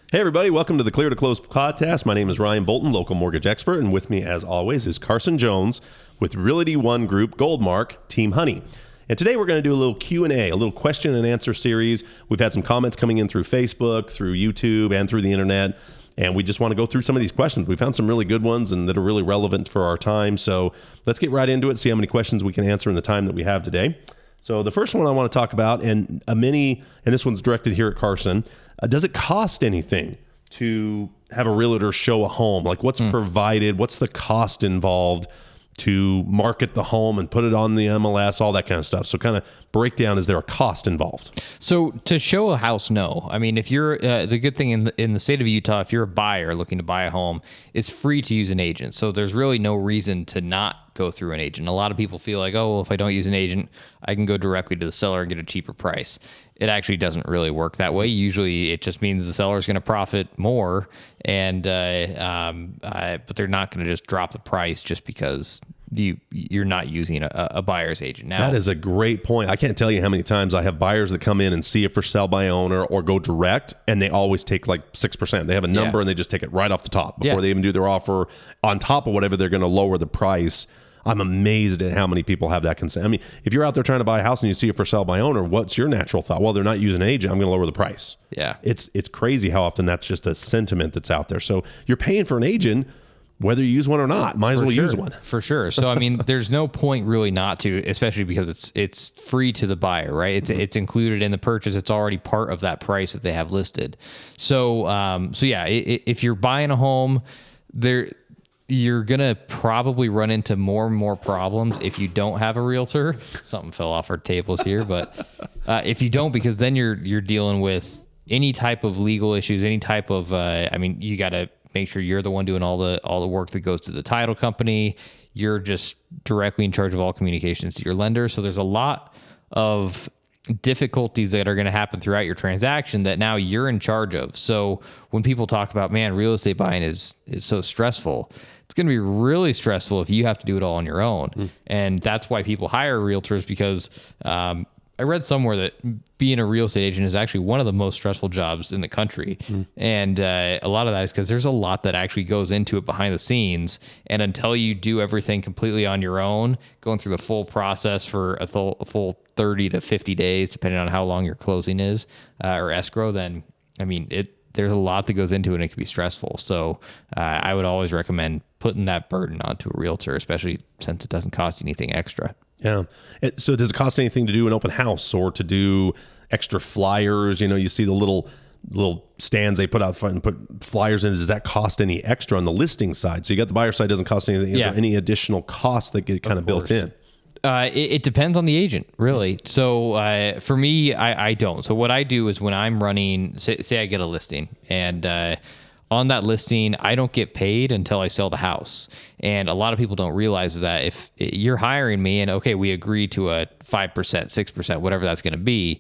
Hey everybody, welcome to the Clear to Close podcast. My name is Ryan Bolton, local mortgage expert, and with me as always is Carson Jones with Realty ONE Group Goldmark, Team Honey. And today we're going to do a little Q&A, a little question and answer series. We've had some comments coming in through Facebook, through YouTube, and through the internet, and we just want to go through some of these questions. We found some really good ones and that are really relevant for our time, so let's get right into it, see how many questions we can answer in the time that we have today. So the first one I want to talk about, and this one's directed here at Carson, does it cost anything to have a realtor show a home? Like what's provided? What's the cost involved to market the home and put it on the MLS, all that kind of stuff? So kind of breakdown, is there a cost involved? So to show a house, no. I mean, if you're, the good thing in the state of Utah, if you're a buyer looking to buy a home, it's free to use an agent. So there's really no reason to not go through an agent. A lot of people feel like, oh, well, if I don't use an agent, I can go directly to the seller and get a cheaper price. It actually doesn't really work that way. Usually it just means the seller is going to profit more, and but they're not going to just drop the price just because you're not using a buyer's agent. Now, that is a great point. I can't tell you how many times I have buyers that come in and see it for sale by owner or go direct, and they always take like 6%. They have a number and they just take it right off the top before they even do their offer on top of whatever they're going to lower the price. I'm amazed at how many people have that consent. I mean, if you're out there trying to buy a house and you see it for sale by owner, what's your natural thought? Well, they're not using an agent, I'm going to lower the price. Yeah. It's crazy how often that's just a sentiment that's out there. So you're paying for an agent, whether you use one or not. Might as well use one. For sure. So, I mean, there's no point really not to, especially because it's free to the buyer, right? It's included in the purchase. It's already part of that price that they have listed. So, if you're buying a home, you're going to probably run into more and more problems if you don't have a realtor. Something fell off our tables here, but if you don't, because then you're dealing with any type of legal issues, any type of, you got to make sure you're the one doing all the work that goes to the title company. You're just directly in charge of all communications to your lender. So there's a lot of difficulties that are going to happen throughout your transaction that now you're in charge of. So when people talk about, man, real estate buying is so stressful, it's going to be really stressful if you have to do it all on your own. And that's why people hire realtors, because I read somewhere that being a real estate agent is actually one of the most stressful jobs in the country. And a lot of that is because there's a lot that actually goes into it behind the scenes. And until you do everything completely on your own, going through the full process for a full 30 to 50 days, depending on how long your closing is, or escrow, then, there's a lot that goes into it and it can be stressful. So I would always recommend putting that burden onto a realtor, especially since it doesn't cost you anything extra. Yeah. So does it cost anything to do an open house or to do extra flyers? You know, you see the little stands they put out front and put flyers in. Does that cost any extra on the listing side? So you got the buyer side, doesn't cost anything. Is there any additional costs that get kind of built in? It depends on the agent, really. So for me, I don't. So what I do is when I'm running, say I get a listing, and on that listing, I don't get paid until I sell the house. And a lot of people don't realize that if you're hiring me and, okay, we agree to a 5%, 6%, whatever that's going to be,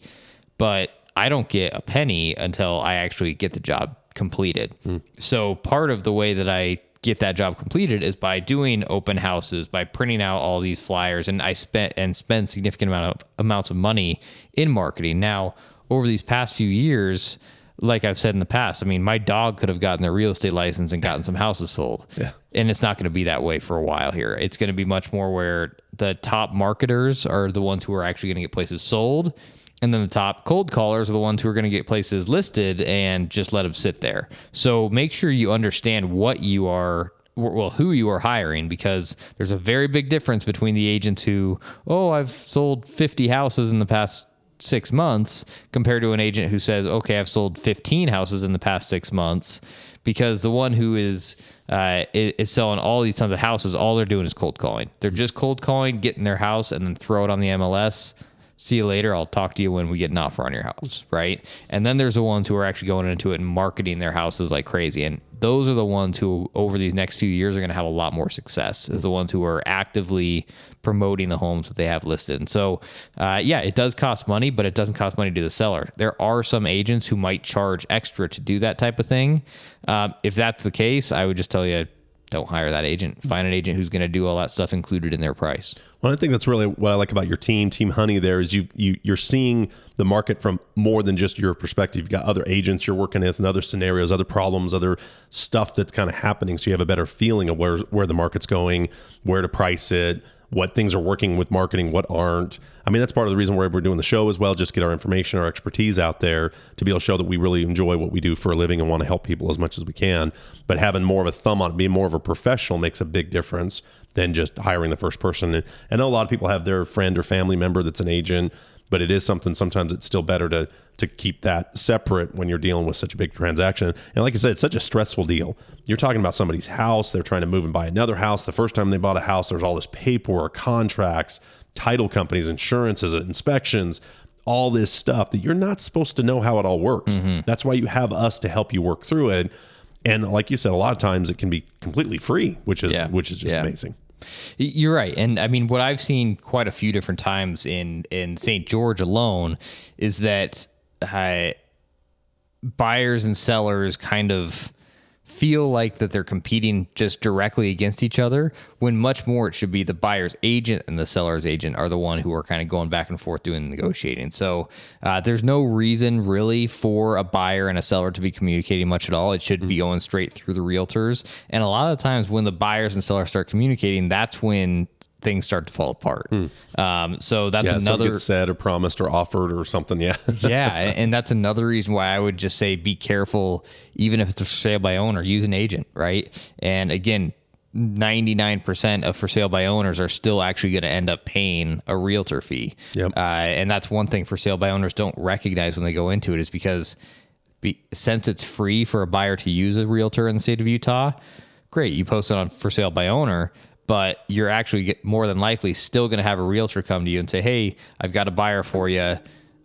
but I don't get a penny until I actually get the job completed. So part of the way that I get that job completed is by doing open houses, by printing out all these flyers, and I spend significant amounts of money in marketing. Now, over these past few years, like I've said in the past, my dog could have gotten their real estate license and gotten some houses sold. Yeah. And it's not going to be that way for a while here. It's going to be much more where the top marketers are the ones who are actually going to get places sold. And then the top cold callers are the ones who are going to get places listed and just let them sit there. So make sure you understand who you are hiring, because there's a very big difference between the agents who, I've sold 50 houses in the past 6 months, compared to an agent who says, okay, I've sold 15 houses in the past 6 months. Because the one who is selling all these tons of houses, all they're doing is cold calling. They're just cold calling, getting their house, and then throw it on the MLS. See you later. I'll talk to you when we get an offer on your house, right? And then there's the ones who are actually going into it and marketing their houses like crazy. And those are the ones who, over these next few years, are going to have a lot more success, is the ones who are actively promoting the homes that they have listed. And so, it does cost money, but it doesn't cost money to the seller. There are some agents who might charge extra to do that type of thing. If that's the case, I would just tell you, don't hire that agent. Find an agent who's going to do all that stuff included in their price. Well, I think that's really what I like about your team, Team Honey. There is you're seeing the market from more than just your perspective. You've got other agents you're working with, and other scenarios, other problems, other stuff that's kind of happening. So you have a better feeling of where the market's going, where to price it, what things are working with marketing, what aren't. I mean, that's part of the reason why we're doing the show as well, just get our information, our expertise out there to be able to show that we really enjoy what we do for a living and want to help people as much as we can. But having more of a thumb on it, being more of a professional makes a big difference than just hiring the first person. And I know a lot of people have their friend or family member that's an agent, but it is something, sometimes it's still better to keep that separate when you're dealing with such a big transaction. And like I said, it's such a stressful deal. You're talking about somebody's house. They're trying to move and buy another house. The first time they bought a house, there's all this paperwork, contracts, title companies, insurances, inspections, all this stuff that you're not supposed to know how it all works. That's why you have us to help you work through it. And like you said, a lot of times it can be completely free, which is just amazing. You're right. And I mean, what I've seen quite a few different times in St. George alone is that buyers and sellers kind of feel like that they're competing just directly against each other, when much more it should be the buyer's agent and the seller's agent are the one who are kind of going back and forth doing the negotiating. So there's no reason really for a buyer and a seller to be communicating much at all. It should be going straight through the realtors. And a lot of the times when the buyers and sellers start communicating, that's when things start to fall apart. So that's another gets said or promised or offered or something. Yeah. And that's another reason why I would just say be careful, even if it's a for sale by owner, use an agent, right? And again, 99% of for sale by owners are still actually going to end up paying a realtor fee. And that's one thing for sale by owners don't recognize when they go into it, is because since it's free for a buyer to use a realtor in the state of Utah, great, you post it on for sale by owner, but you're actually more than likely still going to have a realtor come to you and say, hey, I've got a buyer for you.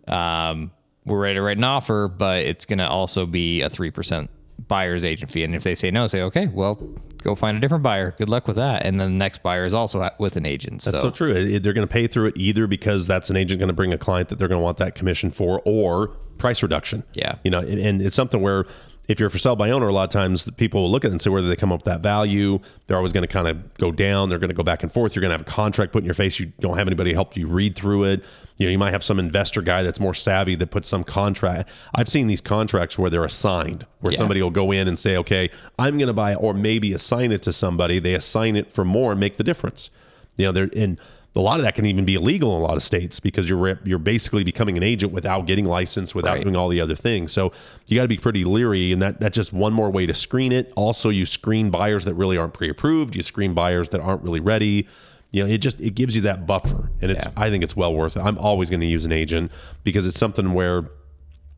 We're ready to write an offer, but it's going to also be a 3% buyer's agent fee. And if they say no, say, okay, well, go find a different buyer. Good luck with that. And then the next buyer is also with an agent. That's so true. They're going to pay through it either because that's an agent going to bring a client that they're going to want that commission for, or price reduction. Yeah. And it's something where if you're for sale by owner, a lot of times people will look at it and say, whether they come up with that value, they're always going to kind of go down. They're going to go back and forth. You're going to have a contract put in your face. You don't have anybody help you read through it. You might have some investor guy that's more savvy that puts some contract. I've seen these contracts where they're assigned, where somebody will go in and say, okay, I'm going to buy it, or maybe assign it to somebody. They assign it for more and make the difference. And a lot of that can even be illegal in a lot of states, because you're basically becoming an agent without getting licensed, without doing all the other things. So you got to be pretty leery, and that's just one more way to screen it. Also, you screen buyers that really aren't pre-approved. You screen buyers that aren't really ready. It gives you that buffer, and I think it's well worth it. I'm always going to use an agent because it's something where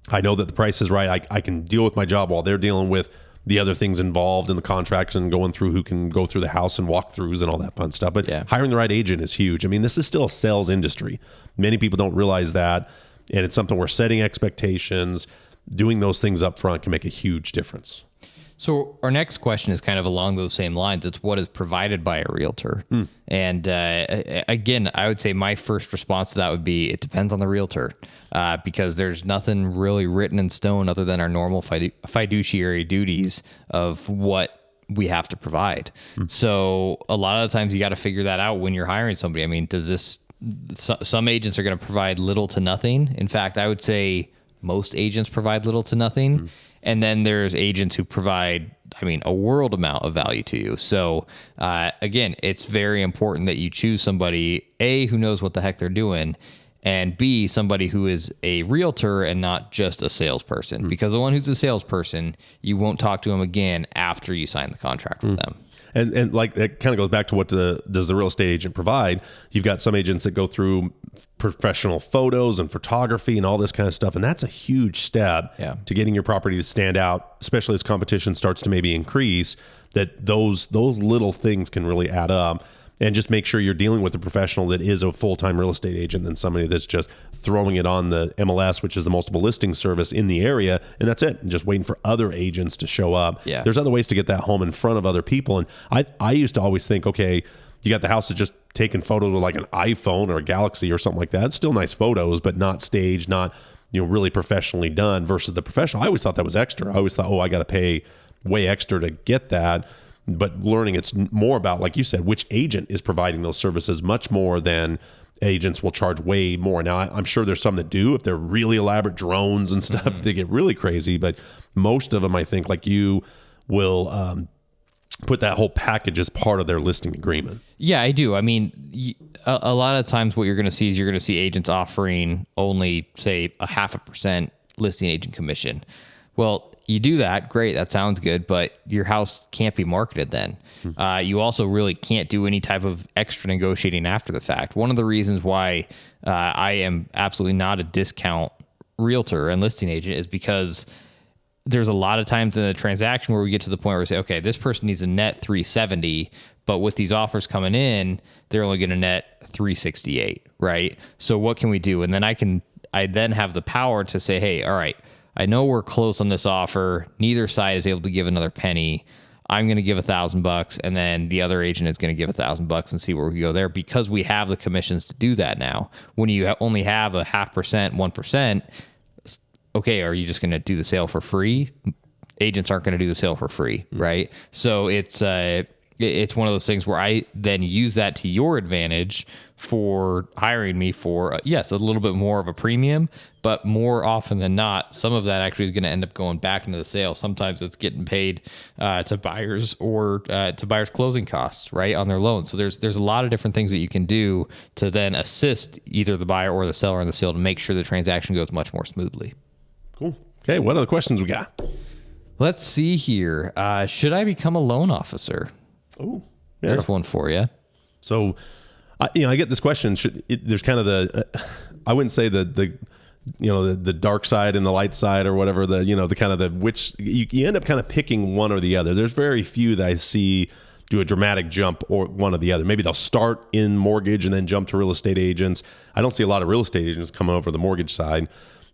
I know that the price is right. I can deal with my job while they're dealing with the other things involved in the contracts and going through who can go through the house and walkthroughs and all that fun stuff. But hiring the right agent is huge. I mean, this is still a sales industry. Many people don't realize that. And it's something where setting expectations, doing those things up front can make a huge difference. So our next question is kind of along those same lines. It's what is provided by a realtor. And again, I would say my first response to that would be, it depends on the realtor, because there's nothing really written in stone other than our normal fiduciary duties of what we have to provide. So a lot of the times you got to figure that out when you're hiring somebody. I mean, some agents are going to provide little to nothing. In fact, I would say most agents provide little to nothing. And then there's agents who provide, a world amount of value to you. So again, it's very important that you choose somebody, A, who knows what the heck they're doing, and B, somebody who is a realtor and not just a salesperson. Because the one who's a salesperson, you won't talk to them again after you sign the contract with them. And like, it kind of goes back to what does the real estate agent provide? You've got some agents that go through professional photos and photography and all this kind of stuff. And that's a huge step to getting your property to stand out, especially as competition starts to maybe increase, that those little things can really add up. And just make sure you're dealing with a professional that is a full-time real estate agent than somebody that's just throwing it on the MLS, which is the multiple listing service in the area, and that's it. And just waiting for other agents to show up. There's other ways to get that home in front of other people. And I used to always think, okay, you got the house that's just taking photos with like an iPhone or a Galaxy or something like that. It's still nice photos, but not staged, not really professionally done versus the professional. I always thought that was extra. I always thought, I got to pay way extra to get that. but learning it's more about, like you said, which agent is providing those services much more than agents will charge way more. Now, I'm sure there's some that do if they're really elaborate drones and stuff, they get really crazy. But most of them, I think, like you, will put that whole package as part of their listing agreement. Yeah, I do. I mean, a lot of times what you're going to see is you're going to see agents offering only, say, 0.5% listing agent commission. Well, you do that, great, that sounds good, but your house can't be marketed then. You also really can't do any type of extra negotiating after the fact. One of the reasons why I am absolutely not a discount realtor and listing agent is because there's a lot of times in a transaction where we get to the point where we say, okay, this person needs a net 370, but with these offers coming in, they're only going to net 368, right? So what can we do? And then I then have the power to say, hey, all right, I know we're close on this offer. Neither side is able to give another penny. I'm going to give $1,000, and then the other agent is going to give $1,000 and see where we go there, because we have the commissions to do that now. When you only have 0.5%, 1%, okay, are you just going to do the sale for free? Agents aren't going to do the sale for free, right? So it's one of those things where I then use that to your advantage for hiring me for, yes, a little bit more of a premium, but more often than not, some of that actually is going to end up going back into the sale. Sometimes it's getting paid to buyers or to buyers' closing costs, right, on their loan. So there's a lot of different things that you can do to then assist either the buyer or the seller in the sale to make sure the transaction goes much more smoothly. Cool. Okay, what other questions we got? Let's see here. Should I become a loan officer? Oh, yeah. There's one for you. So, I get this question. There's kind of I wouldn't say the dark side and the light side or whatever, which you end up kind of picking one or the other. There's very few that I see do a dramatic jump or one or the other. Maybe they'll start in mortgage and then jump to real estate agents. I don't see a lot of real estate agents coming over the mortgage side,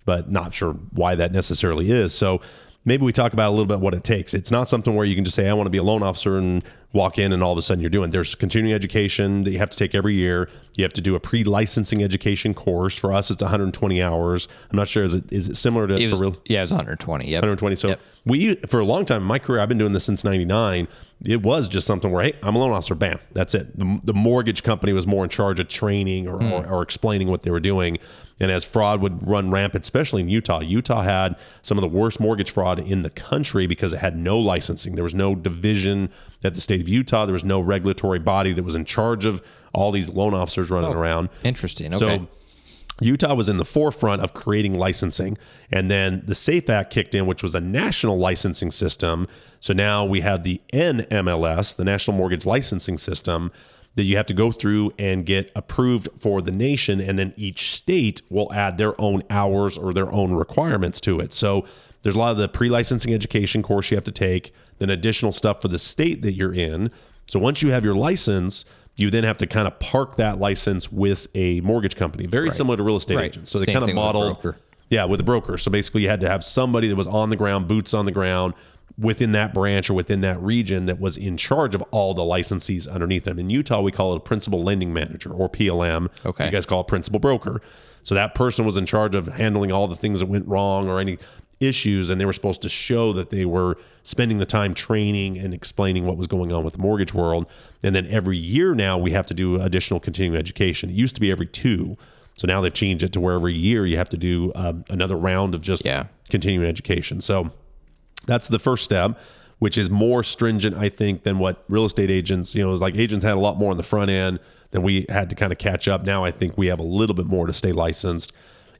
but not sure why that necessarily is. So maybe we talk about a little bit what it takes. It's not something where you can just say, I want to be a loan officer and walk in and all of a sudden you're doing. There's continuing education that you have to take every year. You have to do a pre-licensing education course. For us, it's 120 hours. I'm not sure, is it similar to for real? Yeah, it's 120. Yep. 120. So we, for a long time in my career, I've been doing this since 99. It was just something where, hey, I'm a loan officer. Bam. That's it. The mortgage company was more in charge of training or explaining what they were doing. And as fraud would run rampant, especially in Utah, Utah had some of the worst mortgage fraud in the country because it had no licensing. There was no division at the state of Utah. There was no regulatory body that was in charge of all these loan officers running around. Interesting. Okay. So Utah was in the forefront of creating licensing. And then the SAFE Act kicked in, which was a national licensing system. So now we have the NMLS, the National Mortgage Licensing System, that you have to go through and get approved for the nation. And then each state will add their own hours or their own requirements to it. So there's a lot of the pre-licensing education course you have to take, then additional stuff for the state that you're in. So once you have your license, you then have to kind of park that license with a mortgage company, very similar to real estate agents. So they kind of model, with a broker. So basically you had to have somebody that was on the ground, boots on the ground within that branch or within that region that was in charge of all the licensees underneath them. In Utah, we call it a principal lending manager or PLM. Okay. You guys call it principal broker. So that person was in charge of handling all the things that went wrong or any issues, and they were supposed to show that they were spending the time training and explaining what was going on with the mortgage world. And then every year now we have to do additional continuing education. It used to be every 2. So now they've changed it to where every year you have to do another round of just continuing education. So that's the first step, which is more stringent, I think, than what real estate agents, it was like agents had a lot more on the front end than we had to kind of catch up. Now I think we have a little bit more to stay licensed.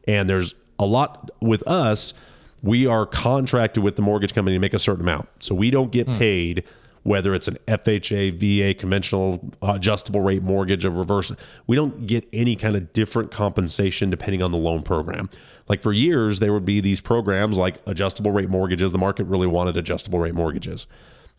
And there's a lot with us. We are contracted with the mortgage company to make a certain amount. So we don't get paid whether it's an FHA, VA, conventional adjustable rate mortgage, a reverse. We don't get any kind of different compensation depending on the loan program. Like for years, there would be these programs like adjustable rate mortgages. The market really wanted adjustable rate mortgages.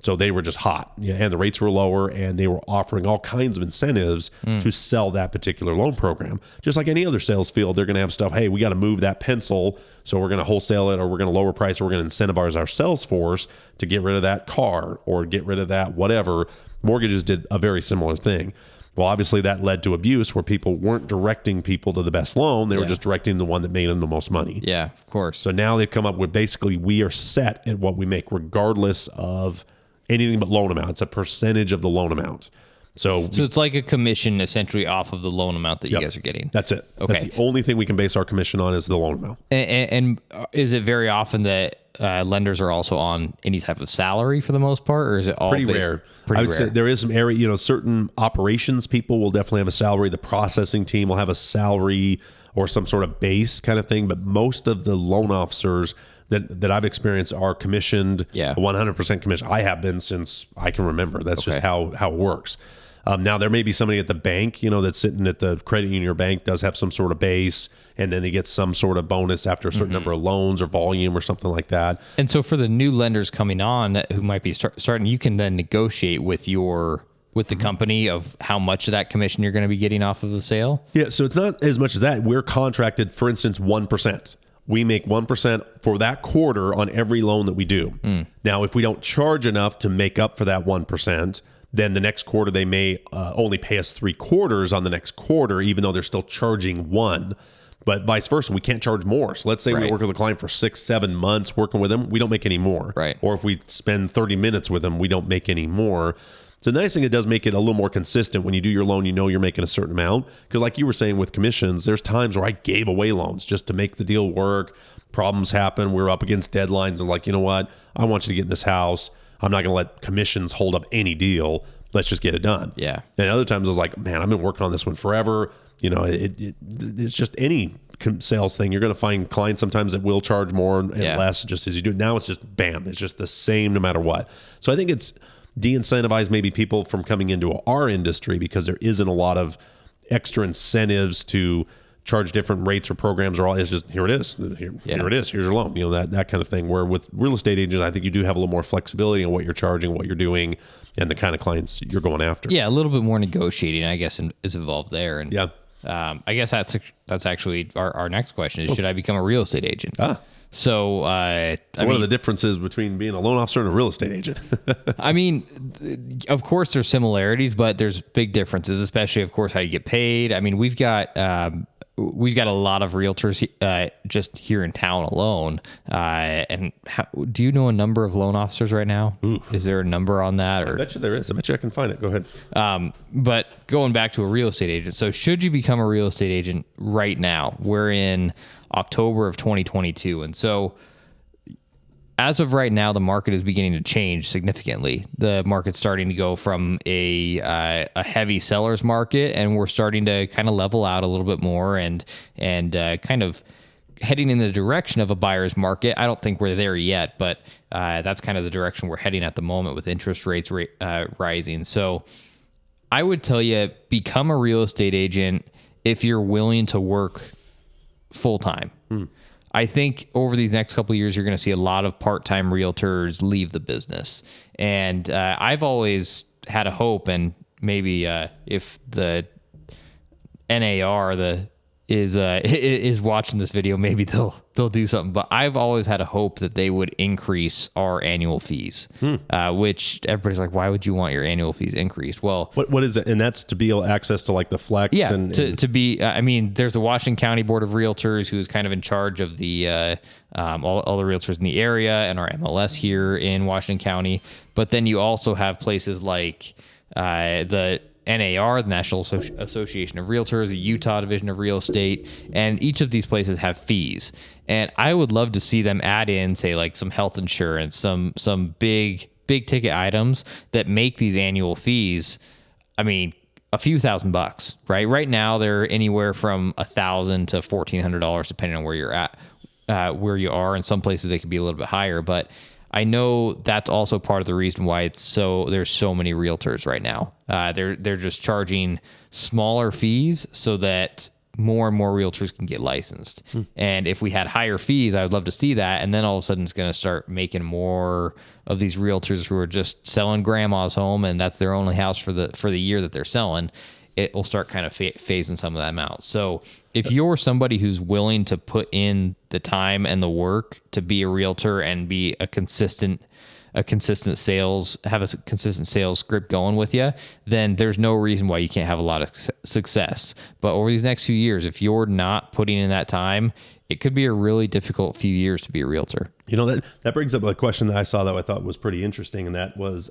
So they were just hot, and the rates were lower, and they were offering all kinds of incentives to sell that particular loan program. Just like any other sales field, they're going to have stuff, hey, we got to move that pencil, so we're going to wholesale it, or we're going to lower price, or we're going to incentivize our sales force to get rid of that car or get rid of that whatever. Mortgages did a very similar thing. Well, obviously that led to abuse where people weren't directing people to the best loan. They were just directing the one that made them the most money. Yeah, of course. So now they've come up with basically we are set at what we make regardless of anything but loan amount. It's a percentage of the loan amount. So it's like a commission essentially off of the loan amount that you guys are getting. That's it. Okay. That's the only thing we can base our commission on is the loan amount. And is it very often that lenders are also on any type of salary for the most part, or is it all Pretty rare. I would say there is some area, certain operations people will definitely have a salary. The processing team will have a salary or some sort of base kind of thing. But most of the loan officers that I've experienced are commissioned, 100% commission. I have been since I can remember. That's just how it works. Now, there may be somebody at the bank, that's sitting at the credit union or bank does have some sort of base, and then they get some sort of bonus after a certain number of loans or volume or something like that. And so for the new lenders coming on who might be starting, you can then negotiate with the company of how much of that commission you're going to be getting off of the sale? Yeah, so it's not as much as that. We're contracted, for instance, 1%. We make 1% for that quarter on every loan that we do. Now, if we don't charge enough to make up for that 1%, then the next quarter they may only pay us 3/4 on the next quarter, even though they're still charging 1. But vice versa, we can't charge more. So let's say we work with a client for 6-7 months working with them, we don't make any more. Right. Or if we spend 30 minutes with them, we don't make any more. So the nice thing, it does make it a little more consistent. When you do your loan, you're making a certain amount. Because like you were saying with commissions, there's times where I gave away loans just to make the deal work. Problems happen. We're up against deadlines. And like, you know what? I want you to get in this house. I'm not going to let commissions hold up any deal. Let's just get it done. Yeah. And other times I was like, man, I've been working on this one forever. It's just any sales thing. You're going to find clients sometimes that will charge more and less just as you do. Now it's just bam. It's just the same no matter what. So I think it's de-incentivize maybe people from coming into our industry because there isn't a lot of extra incentives to charge different rates or programs or all. It's just, here it is. Here it is. Here's your loan. That kind of thing. Where with real estate agents, I think you do have a little more flexibility in what you're charging, what you're doing, and the kind of clients you're going after. Yeah, a little bit more negotiating, I guess, is involved there. And I guess that's actually our next question is, should I become a real estate agent? So what are the differences between being a loan officer and a real estate agent? I mean, of course there's similarities, but there's big differences, especially, of course, how you get paid. I mean, we've got a lot of realtors just here in town alone. And do you know a number of loan officers right now? Ooh. Is there a number on that? Or? I bet you there is. I bet you I can find it. Go ahead. But going back to a real estate agent. So should you become a real estate agent right now? We're in October of 2022. And so as of right now, the market is beginning to change significantly. The market's starting to go from a heavy seller's market, and we're starting to kind of level out a little bit more and kind of heading in the direction of a buyer's market. I don't think we're there yet, but that's kind of the direction we're heading at the moment with interest rates rising. So I would tell you, become a real estate agent if you're willing to work full-time. I think over these next couple of years, you're going to see a lot of part-time realtors leave the business. And I've always had a hope, and maybe if the NAR is watching this video, maybe they'll do something. But I've always had a hope that they would increase our annual fees, which everybody's like, why would you want your annual fees increased? Well, what is it? And that's to be able to access to like the flex. Yeah, and to be. I mean, there's the Washington County Board of Realtors who's kind of in charge of the all the realtors in the area and our MLS here in Washington County. But then you also have places like the NAR, the National Association of Realtors, the Utah Division of Real Estate, and each of these places have fees. And I would love to see them add in, say, like some health insurance, some big ticket items that make these annual fees, I mean, a few $1,000, right? Right now, they're anywhere from $1,000 to $1,400, depending on where you're at, where you are. In some places, they could be a little bit higher, but I know that's also part of the reason why there's so many realtors right now. They're just charging smaller fees so that more and more realtors can get licensed. And if we had higher fees, I would love to see that. And then all of a sudden it's going to start making more of these realtors who are just selling grandma's home and that's their only house for the year that they're selling. it will start kind of phasing some of them out. So if you're somebody who's willing to put in the time and the work to be a realtor and be a consistent sales, have a consistent sales script going with you, then there's no reason why you can't have a lot of success. But over these next few years, if you're not putting in that time, it could be a really difficult few years to be a realtor. That brings up a question that I saw that I thought was pretty interesting. And that was,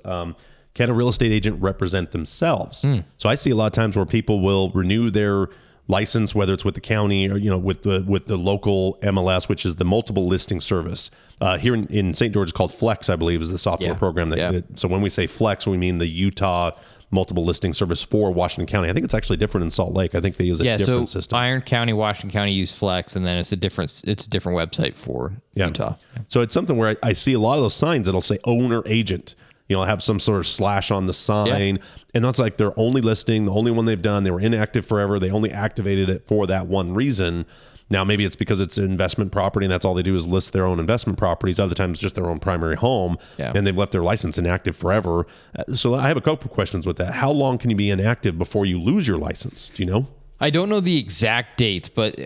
can a real estate agent represent themselves? So I see a lot of times where people will renew their license, whether it's with the county or, with the local MLS, which is the multiple listing service. Here in St. George, it's called Flex, I believe, is the software program. So when we say Flex, we mean the Utah multiple listing service for Washington County. I think it's actually different in Salt Lake. I think they use a different system. Iron County, Washington County use Flex, and then it's a different website for Utah. So it's something where I see a lot of those signs that'll say owner agent. Have some sort of slash on the sign. And that's like their only listing, the only one they've done. They were inactive forever. They only activated it for that one reason. Now, maybe it's because it's an investment property and that's all they do is list their own investment properties. Other times, just their own primary home. And they've left their license inactive forever. So I have a couple of questions with that. How long can you be inactive before you lose your license? Do you know? I don't know the exact dates, but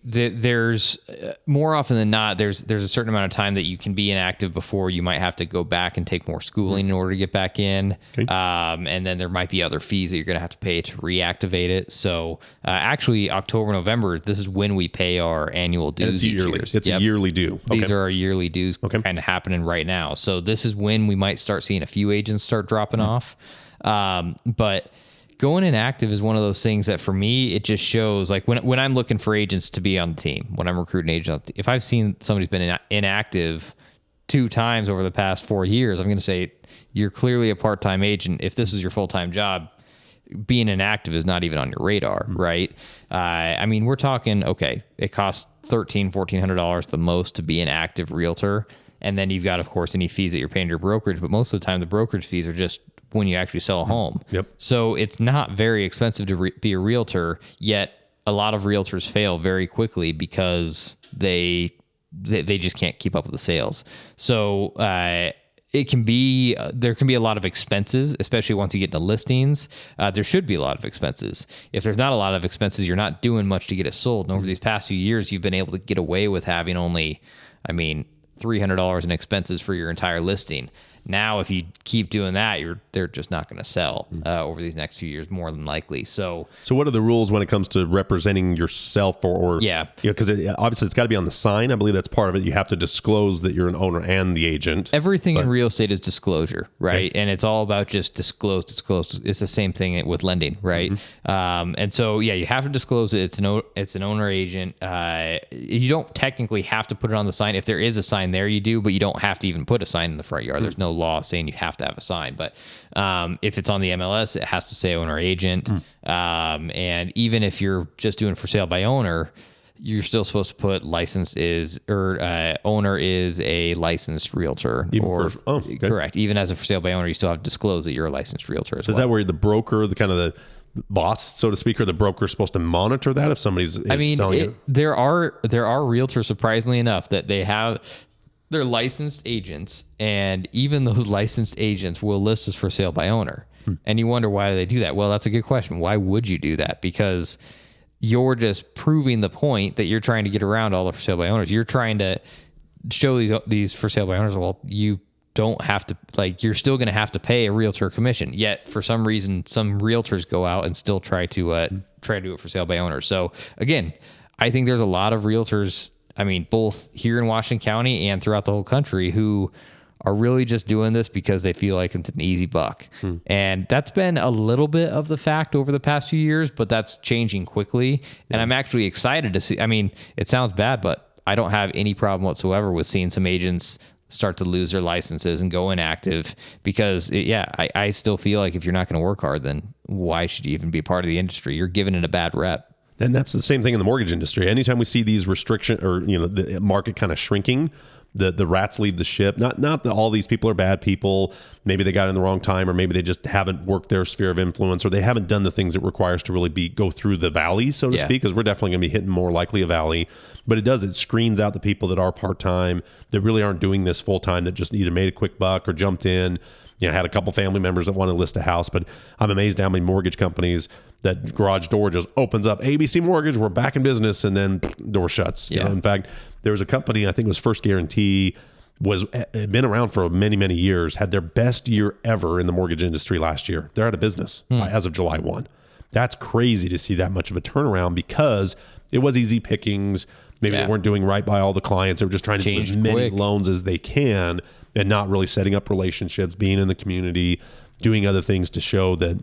there's more often than not, there's a certain amount of time that you can be inactive before you might have to go back and take more schooling in order to get back in. Okay. And then there might be other fees that you're going to have to pay to reactivate it. So actually, October, November, this is when we pay our annual dues. It's a yearly due. These are our yearly dues kind of happening right now. So this is when we might start seeing a few agents start dropping off. But going inactive is one of those things that for me, it just shows like when I'm looking for agents to be on the team, when I'm recruiting agents, if I've seen somebody's been inactive 2 times over the past 4 years, I'm going to say you're clearly a part-time agent. If this is your full-time job, being inactive is not even on your radar, right? I mean, we're talking, it costs $1,300, $1,400 the most to be an active realtor. And then you've got, of course, any fees that you're paying your brokerage, but most of the time the brokerage fees are just when you actually sell a home. So it's not very expensive to be a realtor, yet a lot of realtors fail very quickly because they just can't keep up with the sales. So there can be a lot of expenses, especially once you get into listings. There should be a lot of expenses. If there's not a lot of expenses, you're not doing much to get it sold. And over these past few years, you've been able to get away with having only, $300 in expenses for your entire listing. Now, if you keep doing that, they're just not going to sell over these next few years, more than likely. So what are the rules when it comes to representing yourself because obviously it's got to be on the sign. I believe that's part of it. You have to disclose that you're an owner and the agent. Everything in real estate is disclosure, right? And it's all about just disclose. It's the same thing with lending, right? And so, you have to disclose it. It's an owner agent. You don't technically have to put it on the sign. If there is a sign there, you do, but you don't have to even put a sign in the front yard. There's no law saying you have to have a sign, but if it's on the MLS, it has to say owner agent. And even if you're just doing for sale by owner, you're still supposed to put owner is a licensed realtor. Correct. Even as a for sale by owner, you still have to disclose that you're a licensed realtor as well. Is that where the broker, the kind of the boss, so to speak, or the broker is supposed to monitor that if somebody's selling it? There are realtors, surprisingly enough, that they're licensed agents, and even those licensed agents will list as for sale by owner. And you wonder, why do they do that? Well, that's a good question. Why would you do that? Because you're just proving the point that you're trying to get around all the for sale by owners. You're trying to show these for sale by owners, well, you don't have to, you're still going to have to pay a realtor commission. Yet for some reason, some realtors go out and still try to do it for sale by owners. So again, I think there's a lot of realtors, both here in Washington County and throughout the whole country, who are really just doing this because they feel like it's an easy buck. And that's been a little bit of the fact over the past few years, but that's changing quickly. And I'm actually excited to see, it sounds bad, but I don't have any problem whatsoever with seeing some agents start to lose their licenses and go inactive, because I still feel like if you're not going to work hard, then why should you even be part of the industry? You're giving it a bad rep. And that's the same thing in the mortgage industry. Anytime we see these restrictions or, the market kind of shrinking, the rats leave the ship. Not that all these people are bad people. Maybe they got in the wrong time, or maybe they just haven't worked their sphere of influence, or they haven't done the things it requires to really go through the valley, so to speak, because we're definitely going to be hitting more likely a valley. But it screens out the people that are part-time, that really aren't doing this full-time, that just either made a quick buck or jumped in. I had a couple family members that wanted to list a house, but I'm amazed how many mortgage companies that garage door just opens up, ABC Mortgage, we're back in business, and then door shuts. You know, in fact, there was a company, I think it was First Guarantee, had been around for many, many years, had their best year ever in the mortgage industry last year. They're out of business as of July 1. That's crazy to see that much of a turnaround because it was easy pickings. Maybe they weren't doing right by all the clients. They were just trying to do as many loans as they can and not really setting up relationships, being in the community, doing other things to show that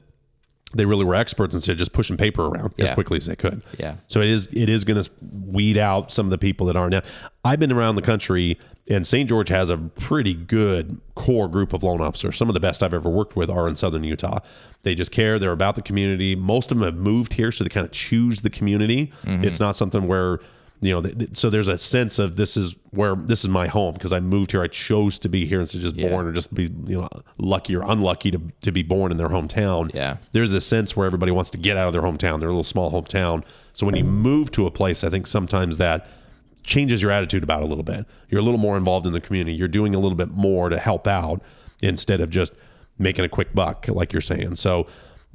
they really were experts instead of just pushing paper around as quickly as they could. Yeah. So it is going to weed out some of the people that are now. I've been around the country, and St. George has a pretty good core group of loan officers. Some of the best I've ever worked with are in Southern Utah. They just care. They're about the community. Most of them have moved here, so they kind of choose the community. It's not something where, so there's a sense of this is my home because I moved here. I chose to be here instead of just born or just be, lucky or unlucky to be born in their hometown. Yeah. There's a sense where everybody wants to get out of their hometown, their little small hometown. So when you move to a place, I think sometimes that changes your attitude about it a little bit. You're a little more involved in the community. You're doing a little bit more to help out instead of just making a quick buck, like you're saying. So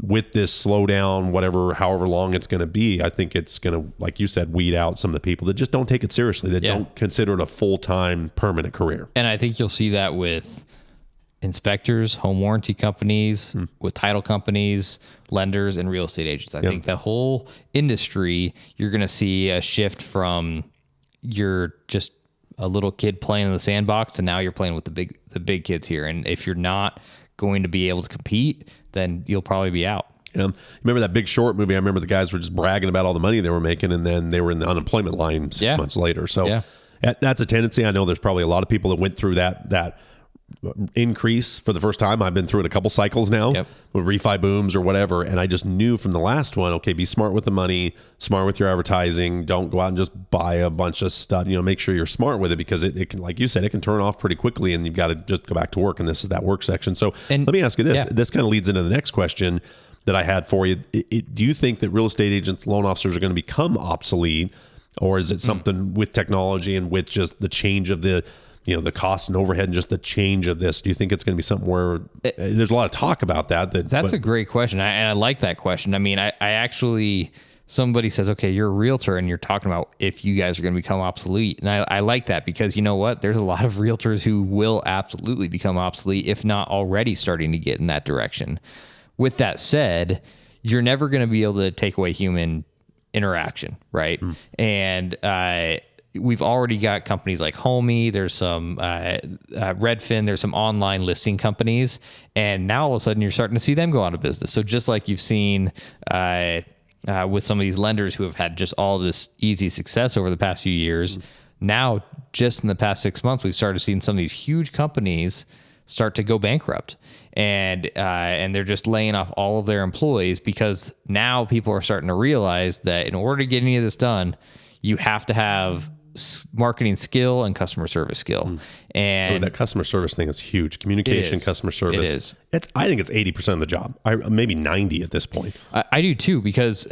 with this slowdown, however long it's going to be, I think it's going to, like you said, weed out some of the people that just don't take it seriously, that don't consider it a full-time permanent career. And I think you'll see that with inspectors, home warranty companies, with title companies, lenders, and real estate agents. I think the whole industry, you're going to see a shift from you're just a little kid playing in the sandbox to now you're playing with the big kids here. And if you're not going to be able to compete, then you'll probably be out. Remember that Big Short movie? I remember the guys were just bragging about all the money they were making, and then they were in the unemployment line 6 months later. So that's a tendency. I know there's probably a lot of people that went through that increase for the first time. I've been through it a couple cycles now with refi booms or whatever. And I just knew from the last one, okay, be smart with the money, smart with your advertising. Don't go out and just buy a bunch of stuff, make sure you're smart with it because it can, like you said, it can turn off pretty quickly and you've got to just go back to work. And this is that work section. So let me ask you this. This kind of leads into the next question that I had for you. Do you think that real estate agents, loan officers are going to become obsolete, or is it something with technology and with just the change of the cost and overhead and just the change of this? Do you think it's going to be something where there's a lot of talk about that? That's a great question. And I like that question. I mean, I actually, somebody says, okay, you're a realtor and you're talking about if you guys are going to become obsolete. And I like that because you know what? There's a lot of realtors who will absolutely become obsolete, if not already starting to get in that direction. With that said, you're never going to be able to take away human interaction, right? And we've already got companies like Homey. There's some Redfin. There's some online listing companies, and now all of a sudden you're starting to see them go out of business. So just like you've seen with some of these lenders who have had just all this easy success over the past few years, now just in the past 6 months we've started seeing some of these huge companies start to go bankrupt, and they're just laying off all of their employees because now people are starting to realize that in order to get any of this done, you have to have marketing skill and customer service skill. And that customer service thing is huge. Communication, customer service. It is. I think it's 80% of the job. Maybe 90 at this point. I do too, because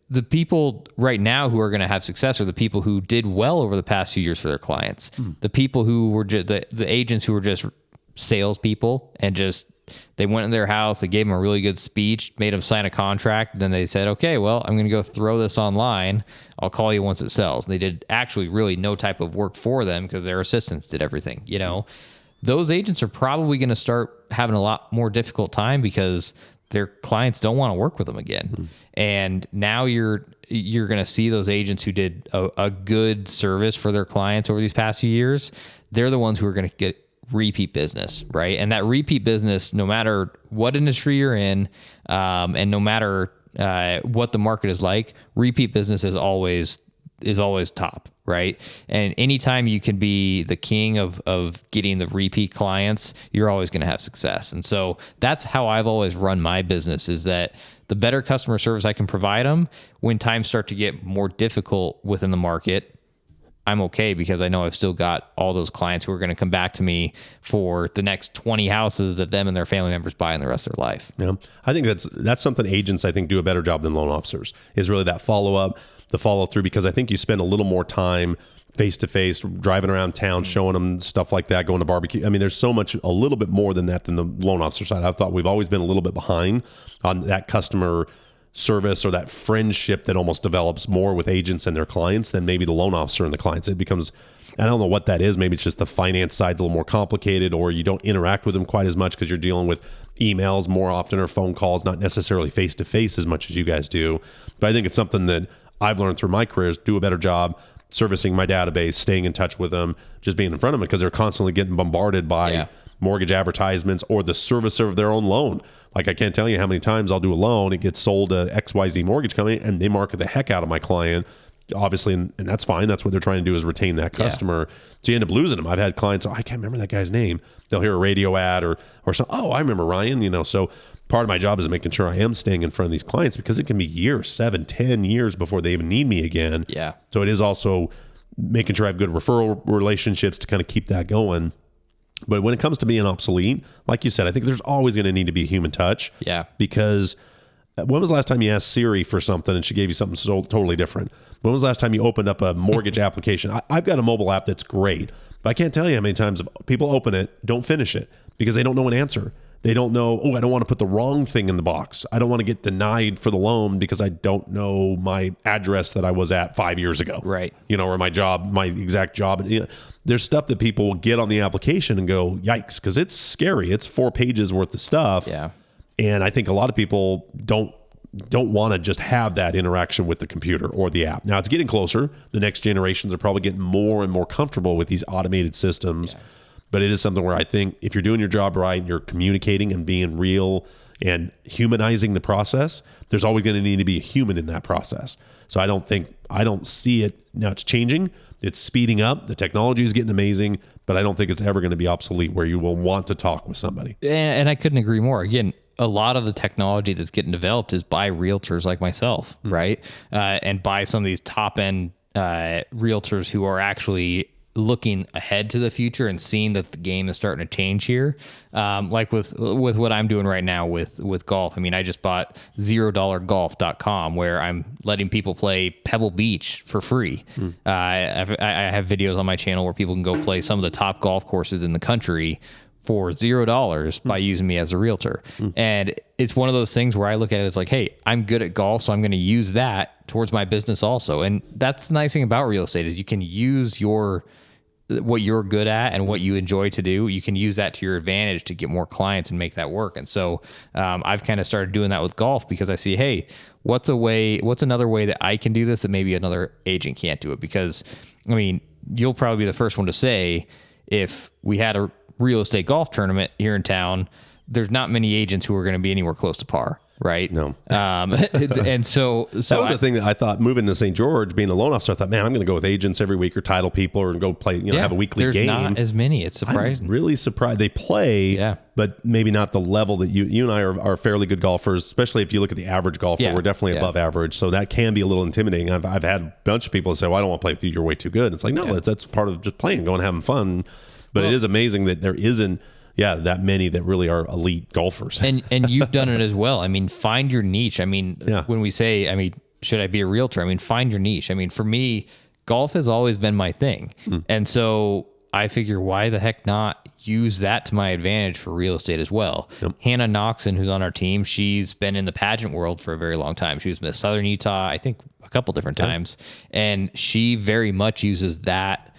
the people right now who are going to have success are the people who did well over the past few years for their clients. The people who were just the agents who were just salespeople and just they went in their house, they gave them a really good speech, made them sign a contract, then they said, okay, well, I'm going to go throw this online. I'll call you once it sells. And they did actually really no type of work for them because their assistants did everything. Those agents are probably going to start having a lot more difficult time because their clients don't want to work with them again. And now you're going to see those agents who did a good service for their clients over these past few years. They're the ones who are going to get repeat business, right? And that repeat business, no matter what industry you're in, and no matter what the market is like, repeat business is always top, right? And anytime you can be the king of getting the repeat clients, you're always going to have success. And so that's how I've always run my business, is that the better customer service I can provide them when times start to get more difficult within the market, I'm okay because I know I've still got all those clients who are going to come back to me for the next 20 houses that them and their family members buy in the rest of their life. Yeah. I think that's something agents, I think, do a better job than loan officers, is really that follow-up, the follow-through, because I think you spend a little more time face to face, driving around town, showing them stuff like that, going to barbecue. I mean, there's so much, a little bit more than that than the loan officer side. I thought we've always been a little bit behind on that customer service or that friendship that almost develops more with agents and their clients than maybe the loan officer and the clients. It becomes, I don't know what that is. Maybe it's just the finance side's a little more complicated, or you don't interact with them quite as much because you're dealing with emails more often or phone calls, not necessarily face to face as much as you guys do. But I think it's something that I've learned through my career is do a better job servicing my database, staying in touch with them, just being in front of them, because they're constantly getting bombarded by mortgage advertisements or the servicer of their own loan. Like, I can't tell you how many times I'll do a loan, it gets sold to XYZ mortgage company, and they market the heck out of my client, obviously, and that's fine. That's what they're trying to do, is retain that customer. So you end up losing them. I've had clients, I can't remember that guy's name. They'll hear a radio ad or something. Oh, I remember Ryan, so part of my job is making sure I am staying in front of these clients, because it can be years, 7, 10 years before they even need me again. Yeah. So it is also making sure I have good referral relationships to kind of keep that going. But when it comes to being obsolete, like you said, I think there's always going to need to be a human touch. Yeah. Because when was the last time you asked Siri for something and she gave you something so totally different? When was the last time you opened up a mortgage application? I've got a mobile app that's great, but I can't tell you how many times people open it, don't finish it because they don't know an answer. They don't know, I don't want to put the wrong thing in the box. I don't want to get denied for the loan because I don't know my address that I was at 5 years ago. Right. Or my job, my exact job. There's stuff that people will get on the application and go, yikes, because it's scary. It's 4 pages worth of stuff. Yeah. And I think a lot of people don't want to just have that interaction with the computer or the app. Now, it's getting closer. The next generations are probably getting more and more comfortable with these automated systems. Yeah. But it is something where I think if you're doing your job right and you're communicating and being real and humanizing the process, there's always going to need to be a human in that process. So I don't see it. Now it's changing. It's speeding up. The technology is getting amazing, but I don't think it's ever going to be obsolete where you will want to talk with somebody. And I couldn't agree more. Again, a lot of the technology that's getting developed is by realtors like myself, right? And by some of these top end realtors who are actually looking ahead to the future and seeing that the game is starting to change here. Like with what I'm doing right now with golf. I mean, I just bought $0golf.com where I'm letting people play Pebble Beach for free. I have videos on my channel where people can go play some of the top golf courses in the country for $0 by using me as a realtor. And it's one of those things where I look at it as like, hey, I'm good at golf, so I'm going to use that towards my business also. And that's the nice thing about real estate is you can use what you're good at and what you enjoy to do. You can use that to your advantage to get more clients and make that work. And so I've kind of started doing that with golf because I see, hey, what's another way that I can do this that maybe another agent can't do it? Because, I mean, you'll probably be the first one to say if we had a real estate golf tournament here in town, there's not many agents who are going to be anywhere close to par, right? No. And so that was the thing that I thought moving to St. George, being a loan officer, I thought, man, I'm going to go with agents every week or title people or go play, have a weekly there's game. Not as many. It's surprising. I'm really surprised. They play, but maybe not the level that you and I are fairly good golfers, especially if you look at the average golfer. We're definitely above average. So that can be a little intimidating. I've had a bunch of people say, well, I don't want to play with you. You're way too good. And it's like, no, that's part of just playing, going and having fun. But it is amazing that there isn't that many that really are elite golfers. and you've done it as well. I mean, find your niche. I mean, when we say, I mean, should I be a realtor? I mean, find your niche. I mean, for me, golf has always been my thing. And so I figure why the heck not use that to my advantage for real estate as well. Hannah Noxon, who's on our team, she's been in the pageant world for a very long time. She was Miss Southern Utah, I think a couple different times. And she very much uses that,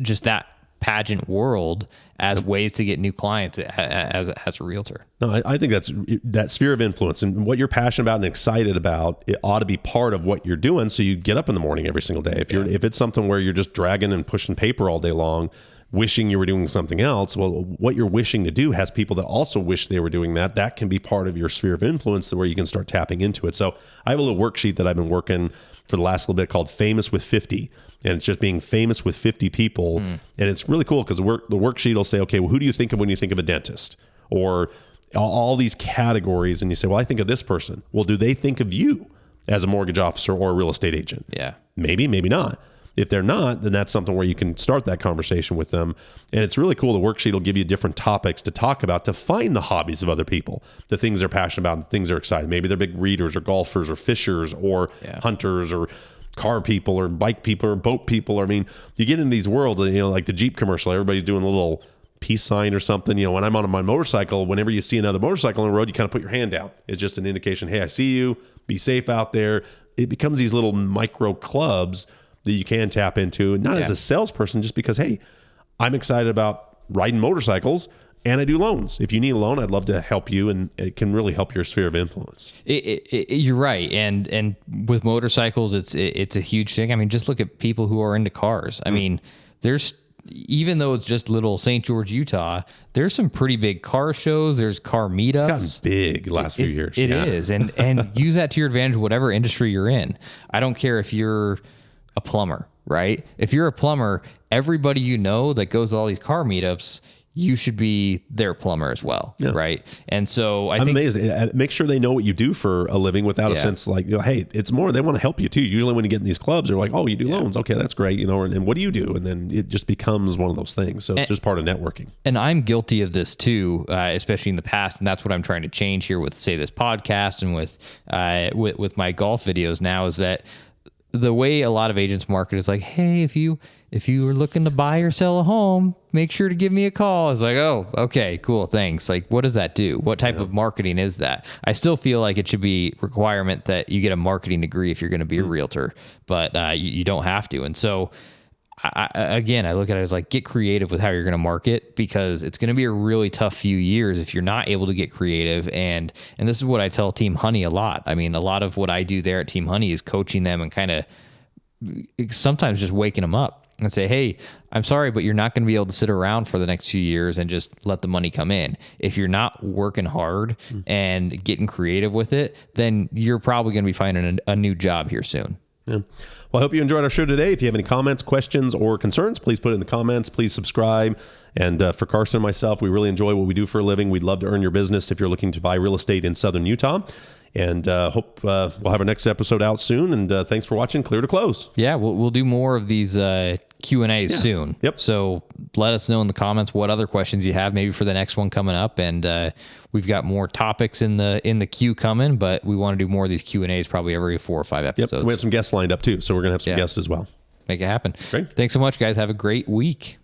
just that pageant world as ways to get new clients as a realtor. No, I think that's that sphere of influence and what you're passionate about and excited about. It ought to be part of what you're doing. So you get up in the morning every single day. If it's something where you're just dragging and pushing paper all day long, wishing you were doing something else, well, what you're wishing to do has people that also wish they were doing that. That can be part of your sphere of influence where you can start tapping into it. So I have a little worksheet that I've been working for the last little bit called Famous with 50. And it's just being famous with 50 people. And it's really cool because the worksheet will say, okay, well, who do you think of when you think of a dentist? Or all these categories. And you say, well, I think of this person. Well, do they think of you as a mortgage officer or a real estate agent? Yeah. Maybe, maybe not. If they're not, then that's something where you can start that conversation with them. And it's really cool. The worksheet will give you different topics to talk about to find the hobbies of other people, the things they're passionate about, and the things they're excited. Maybe they're big readers or golfers or fishers or hunters or car people or bike people or boat people. I mean, you get in these worlds, you know, like the Jeep commercial, everybody's doing a little peace sign or something. You know, when I'm on my motorcycle, whenever you see another motorcycle on the road, you kind of put your hand down. It's just an indication, hey, I see you, be safe out there. It becomes these little micro clubs that you can tap into, not as a salesperson, just because, hey, I'm excited about riding motorcycles and I do loans. If you need a loan, I'd love to help you, and it can really help your sphere of influence. You're right, and with motorcycles, it's a huge thing. I mean, just look at people who are into cars. I mean, there's, even though it's just little St. George, Utah, there's some pretty big car shows. There's car meetups. It's gotten big the last few years. It is, and use that to your advantage, whatever industry you're in. I don't care if you're a plumber, right? If you're a plumber, everybody you know that goes to all these car meetups, you should be their plumber as well, right? And so I'm amazed. Make sure they know what you do for a living without a sense like, you know, hey, it's more, they want to help you too. Usually when you get in these clubs, they're like, oh, you do loans. Okay, that's great. You know, and what do you do? And then it just becomes one of those things. So it's just part of networking. And I'm guilty of this too, especially in the past. And that's what I'm trying to change here with, say, this podcast and with my golf videos now, is that the way a lot of agents market is like, hey, if you are looking to buy or sell a home, make sure to give me a call. It's like, oh, okay, cool, thanks. Like, what does that do? What type of marketing is that? I still feel like it should be a requirement that you get a marketing degree if you're going to be a realtor, but you don't have to. And so, I look at it as like, get creative with how you're going to market, because it's going to be a really tough few years if you're not able to get creative. And this is what I tell Team Honey a lot. I mean, a lot of what I do there at Team Honey is coaching them and kind of sometimes just waking them up and say, hey, I'm sorry, but you're not going to be able to sit around for the next few years and just let the money come in. If you're not working hard and getting creative with it, then you're probably going to be finding a new job here soon. Yeah. Well, I hope you enjoyed our show today. If you have any comments, questions, or concerns, please put it in the comments. Please subscribe. And for Carson and myself, we really enjoy what we do for a living. We'd love to earn your business if you're looking to buy real estate in Southern Utah. And hope we'll have our next episode out soon. And thanks for watching Clear to Close. Yeah, we'll do more of these Q&As soon. Yep. So let us know in the comments what other questions you have, maybe for the next one coming up. And we've got more topics in the queue coming, but we want to do more of these Q&As probably every 4 or 5 episodes. Yep. We have some guests lined up too, so we're going to have some guests as well. Make it happen. Great. Thanks so much, guys. Have a great week.